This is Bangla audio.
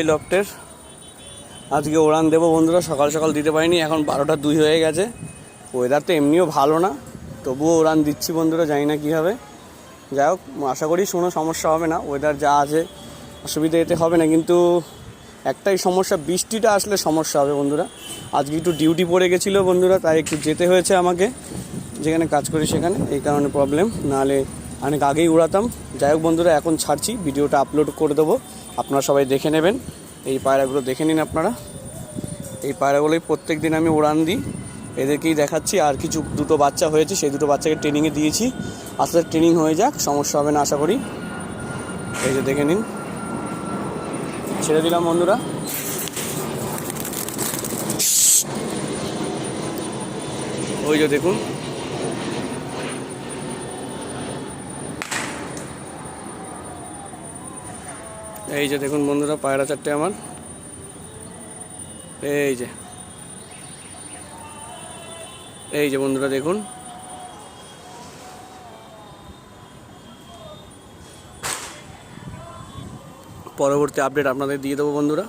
এই লফটের আজকে উড়ান দেবো বন্ধুরা। সকাল সকাল দিতে পারিনি, এখন 12টা 2 হয়ে গেছে। ওয়েদার তো এমনিও ভালো না, তবুও উড়ান দিচ্ছি বন্ধুরা। জানি না কী হবে, যাই হোক আশা করি কোনো সমস্যা হবে না। ওয়েদার যা আছে অসুবিধা এতে হবে না, কিন্তু একটাই সমস্যা, বৃষ্টিটা আসলে সমস্যা হবে বন্ধুরা। আজকে একটু ডিউটি পড়ে গেছিলো বন্ধুরা, তাই একটু যেতে হয়েছে আমাকে, যেখানে কাজ করি সেখানে, এই কারণে প্রবলেম। নাহলে অনেক আগেই উড়াতাম। যাই হোক বন্ধুরা, এখন ছাড়ছি, ভিডিওটা আপলোড করে দেবো, আপনারা সবাই দেখে নেবেন। এই পায়রাগুলো দেখে নিন আপনারা। এই পায়রাগুলোই প্রত্যেক দিন আমি উড়ান দিই, এদেরকেই দেখাচ্ছি। আর কিছু দুটো বাচ্চা হয়েছে, সেই দুটো বাচ্চাকে ট্রেনিংয়ে দিয়েছি। আস্তে আস্তে ট্রেনিং হয়ে যাক, সমস্যা হবে না আশা করি। এই যে দেখে নিন, ছেড়ে দিলাম বন্ধুরা। ওই যে দেখুন, এই যে দেখুন বন্ধুরা, পায়রা চারটে আমার। এই যে বন্ধুরা দেখুন, পরবর্তী আপডেট আপনাদের দিয়ে দেবো বন্ধুরা।